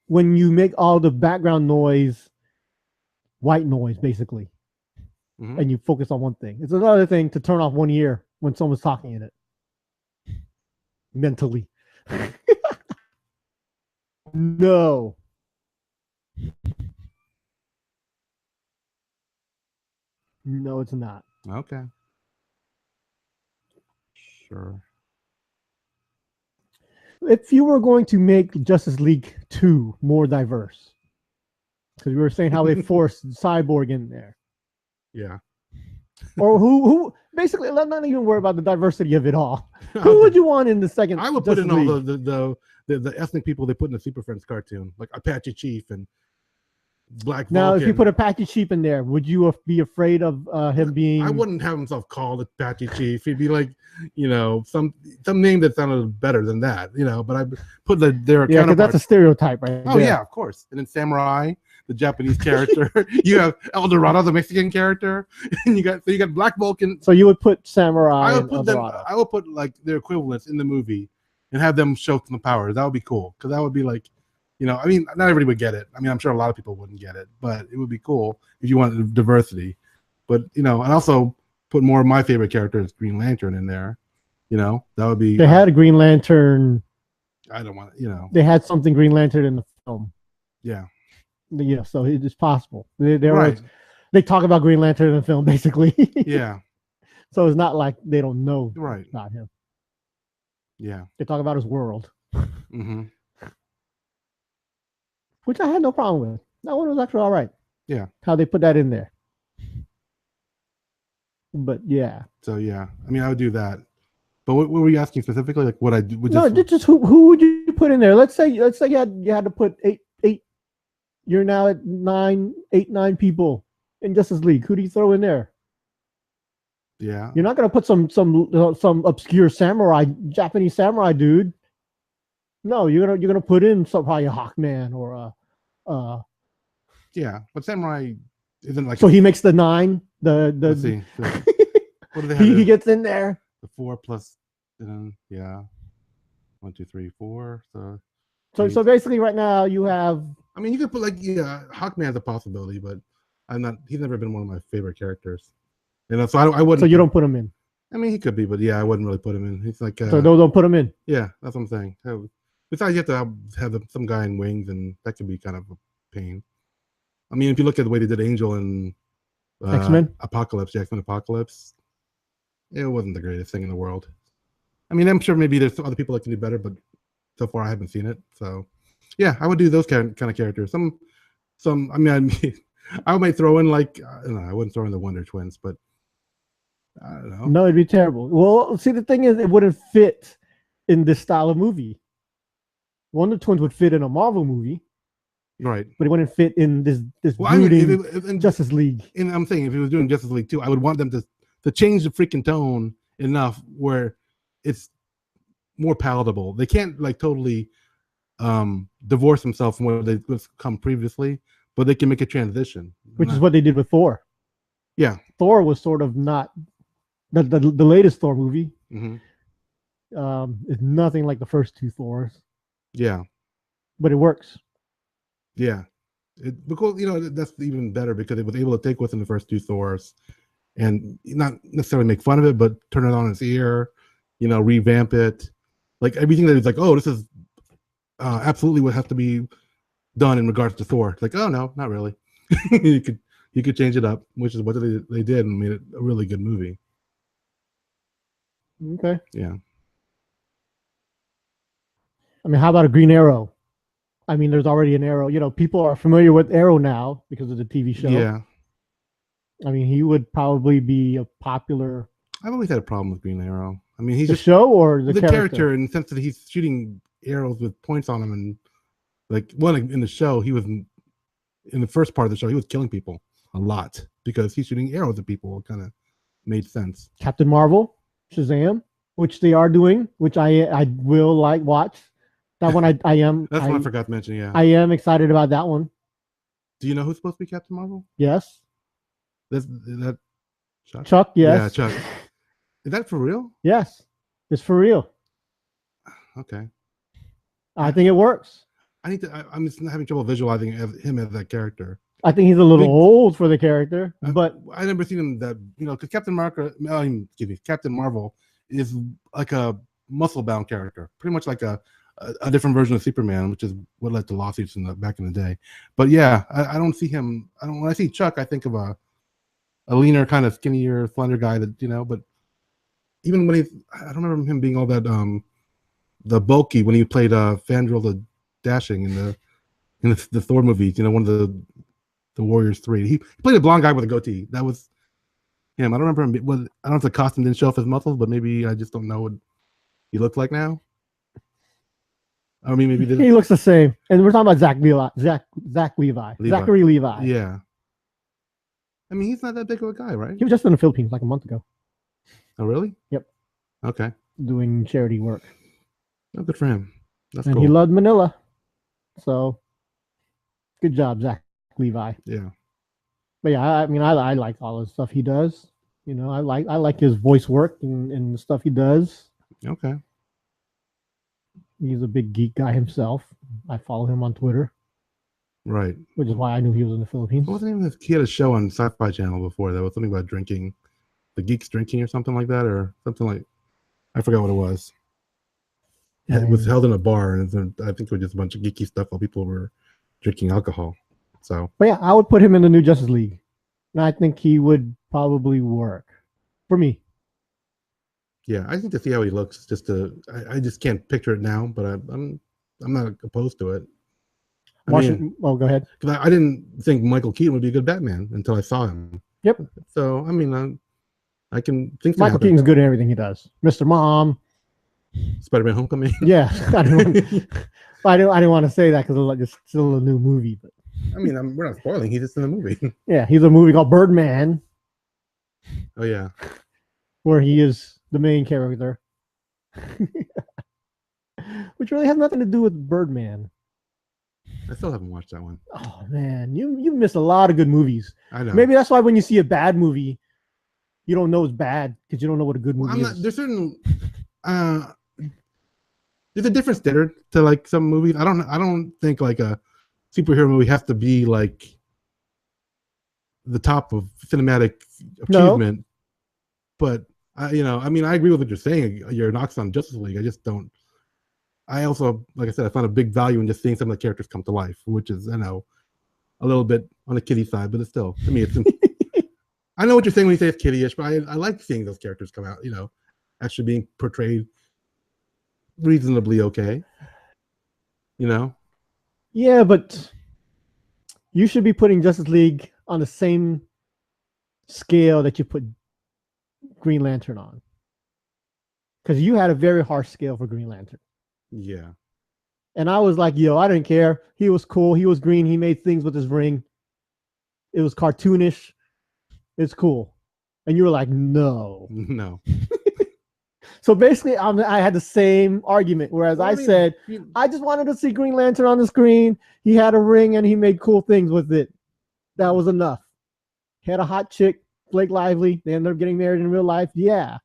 when you make all the background noise white noise, basically, and you focus on one thing. It's another thing to turn off one ear when someone's talking in it mentally. No. No, it's not. Okay. Sure. If you were going to make Justice League 2 more diverse, because we were saying how they forced Cyborg in there. Yeah. Or who basically, let's not even worry about the diversity of it all. Who would you want in the second? I would put in all the ethnic people they put in the Super Friends cartoon, like Apache Chief and Black Vulcan. Now, if you put Apache Chief in there, would you be afraid of him being? I wouldn't have himself called Apache Chief. He'd be like, some name that sounded better than that, But I put their because that's a stereotype, right? Oh yeah, of course. And then Samurai, the Japanese character. You have El Dorado, the Mexican character, and you got Black Vulcan. So you would put Samurai. I would put like their equivalents in the movie and have them show some powers. That would be cool because that would be like. Not everybody would get it. I mean, I'm sure a lot of people wouldn't get it, but it would be cool if you wanted diversity. But, and also put more of my favorite characters, Green Lantern, in there. That would be. They had a Green Lantern. I don't want They had something Green Lantern in the film. Yeah. Yeah, so it is possible. They talk about Green Lantern in the film, basically. Yeah. So it's not like they don't know about him. Yeah. They talk about his world. Mm-hmm. Which I had no problem with. That one was actually all right. Yeah. How they put that in there. But yeah. So yeah, I mean, I would do that. But what were you asking specifically? Like what I would just who would you put in there? Let's say you had to put eight. You're now at 9 people in Justice League. Who do you throw in there? Yeah. You're not gonna put some obscure Japanese samurai dude. No, you're gonna put in probably a Hawkman or yeah, but Samurai isn't like. So he makes the 9. Let's see. What do they have? He gets in there. The 4 plus, yeah, 1, 2, 3, 4. So basically, right now you have. I mean, you could put Hawkman as a possibility, but he's never been one of my favorite characters. So I wouldn't. So you don't put him in. I mean, he could be, but yeah, I wouldn't really put him in. He's like. So don't put him in. Yeah, that's what I'm saying. Besides, you have to have some guy in wings, and that could be kind of a pain. I mean, if you look at the way they did Angel and X-Men X-Men Apocalypse, it wasn't the greatest thing in the world. I mean, I'm sure maybe there's other people that can do better, but so far I haven't seen it. So, yeah, I would do those kind of characters. Some. I mean, I might throw in I wouldn't throw in the Wonder Twins, but I don't know. No, it'd be terrible. Well, see, the thing is, it wouldn't fit in this style of movie. Wonder Twins would fit in a Marvel movie, right? But it wouldn't fit in this Justice League. And I'm saying if he was doing Justice League 2, I would want them to change the freaking tone enough where it's more palatable. They can't totally divorce themselves from what they've come previously, but they can make a transition, which is what they did with Thor. Yeah, Thor was sort of not the latest Thor movie. Mm-hmm. It's nothing like the first 2 Thors. Yeah, but it works. Yeah, Because that's even better because it was able to take what's in the first two Thors and not necessarily make fun of it, but turn it on its ear, revamp it, like everything that is like, oh, this is absolutely what has to be done in regards to Thor. It's like, oh no, not really. you could change it up, which is what they did and made it a really good movie. Okay. Yeah. I mean, how about a Green Arrow? I mean, there's already an Arrow. People are familiar with Arrow now because of the TV show. Yeah. I mean, he would probably be a popular. I've always had a problem with Green Arrow. I mean, he's the just show or the character in the sense that he's shooting arrows with points on him, and like in the show, he was in the first part of the show, he was killing people a lot because he's shooting arrows at people. It kind of made sense. Captain Marvel, Shazam, which they are doing, which I will watch. That one I am. That's one I forgot to mention. Yeah, I am excited about that one. Do you know who's supposed to be Captain Marvel? Yes. Is that Chuck? Chuck, yes. Yeah, Chuck. Is that for real? Yes, it's for real. Okay. I think it works. I'm just having trouble visualizing him as that character. I think he's a little old for the character, but I never seen him that because Captain Marvel is like a muscle-bound character, pretty much like a different version of Superman, which is what led to lawsuits back in the day. But yeah, I don't see him. When I see Chuck, I think of a leaner, kind of skinnier, slender guy that but even when I don't remember him being all that the bulky when he played Fandral the Dashing in the Thor movies. One of the Warriors 3. He played a blonde guy with a goatee. That was him. I don't remember him. I don't know if the costume didn't show off his muscles, but maybe I just don't know what he looked like now. I mean, maybe he looks the same. And we're talking about Zachary Levi. Yeah. I mean, he's not that big of a guy, right? He was just in the Philippines like a month ago. Oh, really? Yep. Okay. Doing charity work. Oh, good for him. That's and cool. He loved Manila. So, good job, Zach Levi. Yeah. But yeah, I mean, I like all the stuff he does. I like his voice work and the stuff he does. Okay. He's a big geek guy himself. I follow him on Twitter. Right. Which is why I knew he was in the Philippines. What was the name of this? He had a show on Sci-Fi Channel before that was something about drinking, the geeks drinking or something like that, or something like, I forgot what it was. Yeah, it was held in a bar, and I think it was just a bunch of geeky stuff while people were drinking alcohol. So, but yeah, I would put him in the new Justice League, and I think he would probably work for me. Yeah, I think to see how he looks, I just can't picture it now, but I'm not opposed to it. Go ahead. Because I didn't think Michael Keaton would be a good Batman until I saw him. Yep. So I mean, I can think Michael Keaton's good at everything he does. Mr. Mom. Spider-Man: Homecoming. Yeah, I didn't want to say that because it's still a new movie. But I mean, we're not spoiling. He's just in the movie. Yeah, he's a movie called Birdman. Oh yeah, where he is the main character, which really has nothing to do with Birdman. I still haven't watched that one. Oh man, you missed a lot of good movies. I know. Maybe that's why when you see a bad movie, you don't know it's bad because you don't know what a good movie is. There's certain. There's a different standard to like some movies. I don't think like a superhero movie has to be like the top of cinematic achievement. No. But I mean, I agree with what you're saying. Your knocks on Justice League. I just don't. I also, like I said, I found a big value in just seeing some of the characters come to life, which is a little bit on the kiddie side, but it's still, to me, it's. I know what you're saying when you say it's kiddie-ish, but I like seeing those characters come out. Actually being portrayed reasonably okay. Yeah, but you should be putting Justice League on the same scale that you put Green Lantern on, because you had a very harsh scale for Green Lantern. Yeah. And I was like, yo, I didn't care. He was cool. He was green. He made things with his ring. It was cartoonish. It's cool. And you were like, no. So basically, I had the same argument. Whereas I said, I just wanted to see Green Lantern on the screen. He had a ring and he made cool things with it. That was enough. He had a hot chick, Blake Lively. They ended up getting married in real life. Yeah.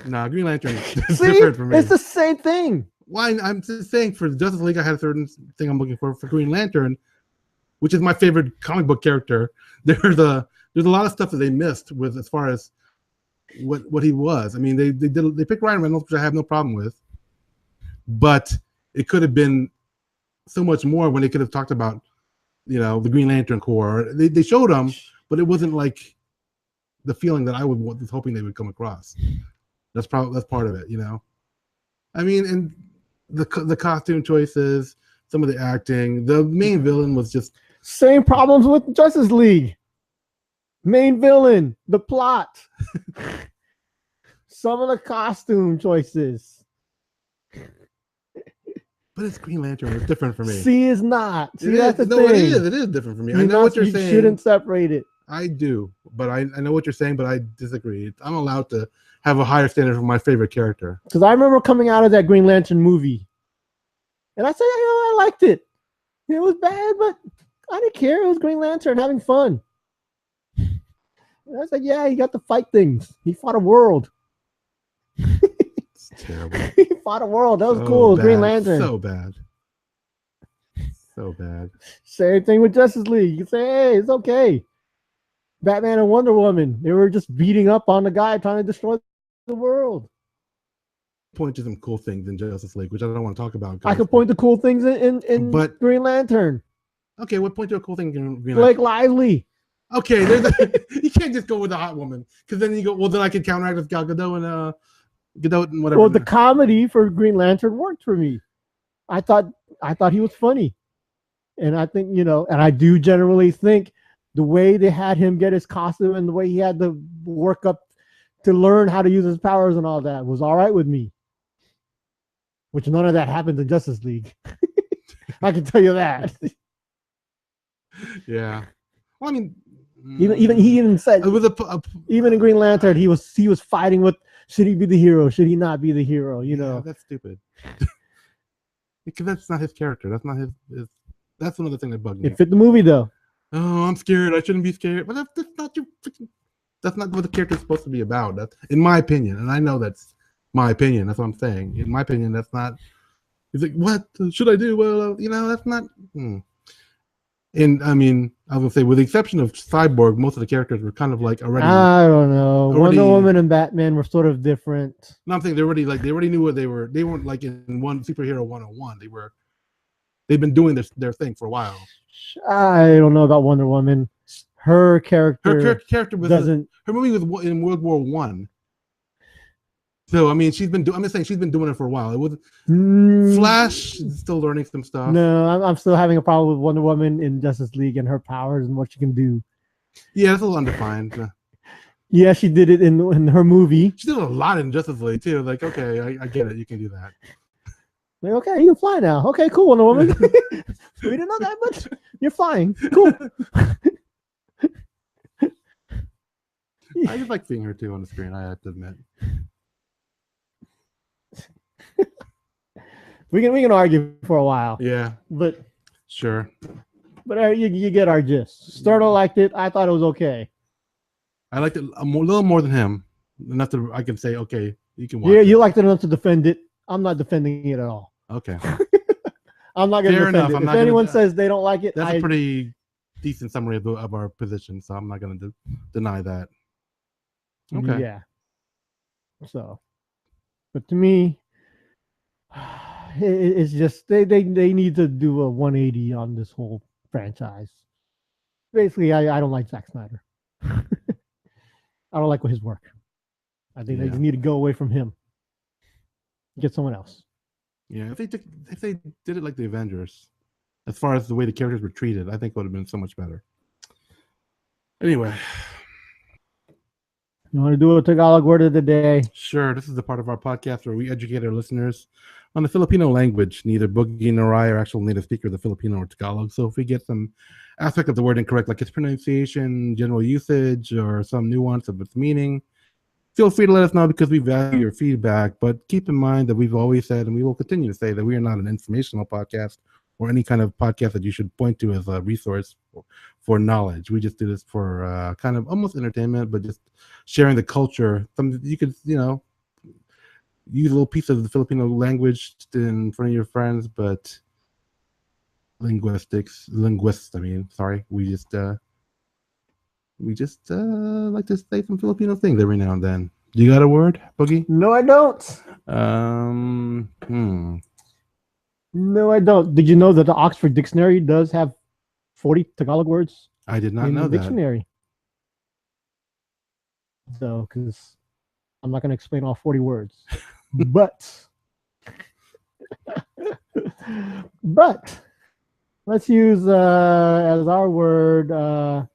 Nah, Green Lantern is See, different for me. It's the same thing. why I'm just saying for Justice League, I had a certain thing I'm looking for Green Lantern, which is my favorite comic book character. There's a lot of stuff that they missed with as far as what he was. I mean, they picked Ryan Reynolds, which I have no problem with, but it could have been so much more when they could have talked about, the Green Lantern Corps. They showed him, but it wasn't like the feeling that I was hoping they would come across. That's part of it, I mean, and the costume choices, some of the acting, the main villain was just same problems with Justice League. Main villain, the plot, some of the costume choices. But it's Green Lantern. It's different for me. See, it's not. See, that's the thing. It is. It is different for me. I know what you're saying. You shouldn't separate it. I do, but I know what you're saying, but I disagree. I'm allowed to have a higher standard for my favorite character. Because I remember coming out of that Green Lantern movie, and I said, I liked it. It was bad, but I didn't care. It was Green Lantern having fun. And I was like, yeah, he got to fight things. He fought a world. It's terrible. He fought a world. That was cool. Bad. Green Lantern. So bad. So bad. Same thing with Justice League. You say, hey, it's okay. Batman and Wonder Woman, they were just beating up on the guy trying to destroy the world. Point to some cool things in Justice League, which I don't want to talk about. I could point to cool things in Green Lantern. Okay, what point to a cool thing in Green Lantern? Blake Lively. Okay, you can't just go with the hot woman, because then you go, well, then I can counteract with Gal Gadot and whatever. Well, the comedy for Green Lantern worked for me. I thought he was funny, and I think and I do generally think the way they had him get his costume and the way he had to work up to learn how to use his powers and all that was all right with me. Which none of that happened in Justice League. I can tell you that. Yeah. Well, I mean, even he even said it was even in Green Lantern he was fighting with, should he be the hero? Should he not be the hero? Yeah, that's stupid. Because that's not his character. That's not his. That's another thing that bugged me. It fit the movie though. Oh, I'm scared. I shouldn't be scared. But that's not your. That's not what the character is supposed to be about. That's, in my opinion, and I know that's my opinion. That's what I'm saying. In my opinion, that's not. He's like, what should I do? Well, that's not. And I mean, I was gonna say, with the exception of Cyborg, most of the characters were kind of like already. I don't know. Wonder Woman and Batman were sort of different. No, I'm saying they already knew what they were. They weren't like in one superhero 101. They've been doing their thing for a while. I don't know about Wonder Woman. Her character doesn't. Her movie was in World War I. So I mean, I'm just saying she's been doing it for a while. It was Flash is still learning some stuff. No, I'm still having a problem with Wonder Woman in Justice League and her powers and what she can do. Yeah, it's a little undefined. Yeah, she did it in her movie. She did a lot in Justice League too. Like, okay, I get it. You can do that. Like, okay, you can fly now. Okay, cool, Wonder Woman. We didn't know that much. You're flying. Cool. I just like seeing her too on the screen, I have to admit. We can argue for a while. Yeah. But sure. But you get our gist. Sturtle liked it. I thought it was okay. I liked it a little more than him. Enough that I can say, okay, you can watch. Yeah, you liked it enough to defend it. I'm not defending it at all. Okay. I'm not going to defend it. If anyone says they don't like it, that's a pretty decent summary of our position, so I'm not going to deny that. Okay. Yeah. So, but to me, it's just they need to do a 180 on this whole franchise. Basically, I don't like Zack Snyder. I don't like his work. I think they just need to go away from him. Get someone else. Yeah, if they did it like the Avengers, as far as the way the characters were treated, I think it would have been so much better. Anyway. You want to do a Tagalog word of the day? Sure. This is the part of our podcast where we educate our listeners on the Filipino language. Neither Boogie nor I are actual native speaker of the Filipino or Tagalog. So if we get some aspect of the word incorrect, like its pronunciation, general usage, or some nuance of its meaning, feel free to let us know because we value your feedback. But keep in mind that we've always said, and we will continue to say, that we are not an informational podcast or any kind of podcast that you should point to as a resource for knowledge. We just do this for kind of almost entertainment, but just sharing the culture. Something you could, use a little piece of the Filipino language in front of your friends, but linguists, I mean, sorry, we just like to say some Filipino things every now and then. You got a word, Boogie? No, I don't. No, I don't. Did you know that the Oxford Dictionary does have 40 Tagalog words I did not in know the that. dictionary? So, because I'm not going to explain all 40 words, but let's use as our word. I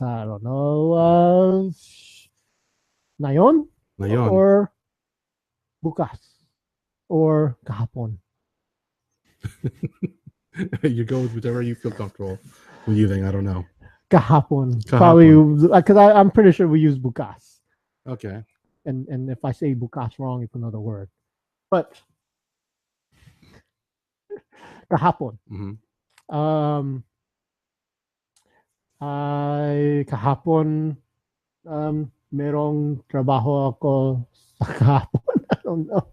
don't know. Ngayon Ngayon. or bukas or kahapon. You go with whichever you feel comfortable with using. I don't know. Kahapon. Kahapon. Probably because I'm pretty sure we use bukas. Okay. And if I say bukas wrong, it's another word. But kahapon. Kahapon merong trabaho ako sa kahapon. I don't know.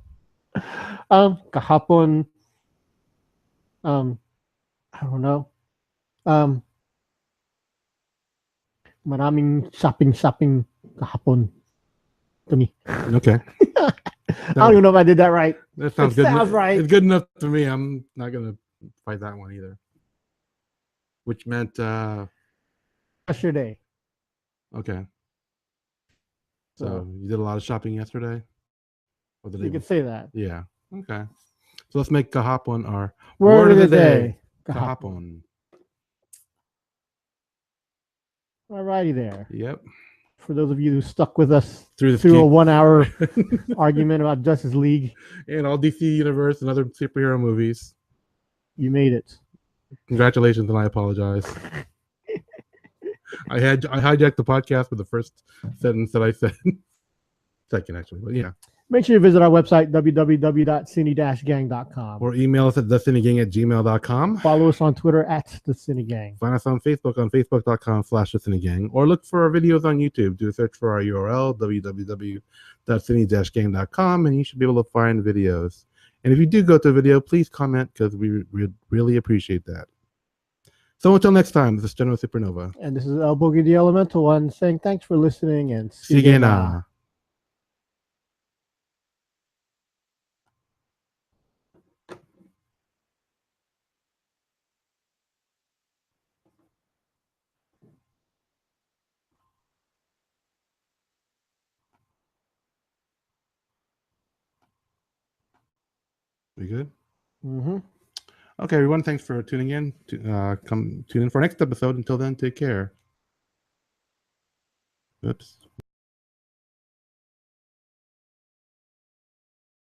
Kahapon I don't know. Maraming shopping kahapon to me. Okay. I don't even know if I did that right. That sounds good. Sounds right. It's good enough to me. I'm not gonna fight that one either. Which meant yesterday. Okay. So you did a lot of shopping yesterday? Or you could say that. Yeah. Okay. So let's make kahapon our word of the day. Kahapon. Alrighty there. Yep. For those of you who stuck with us through a 1 hour argument about Justice League and all DC Universe and other superhero movies, you made it. Congratulations, and I apologize. I hijacked the podcast with the first sentence that I said. Second, actually, but yeah. Make sure you visit our website, www.sini-gang.com. Or email us at thesinigang@gmail.com. Follow us on Twitter at The Sini-Gang. Find us on Facebook on facebook.com/thesinigang. Or look for our videos on YouTube. Do a search for our URL, www.sini-gang.com, and you should be able to find videos. And if you do go to a video, please comment because we really appreciate that. So until next time, this is General Supernova. And this is l-boogy, the Elemental One, saying thanks for listening and see you again. We good? Mm-hmm. Okay, everyone. Thanks for tuning in. Come tune in for our next episode. Until then, take care. Oops.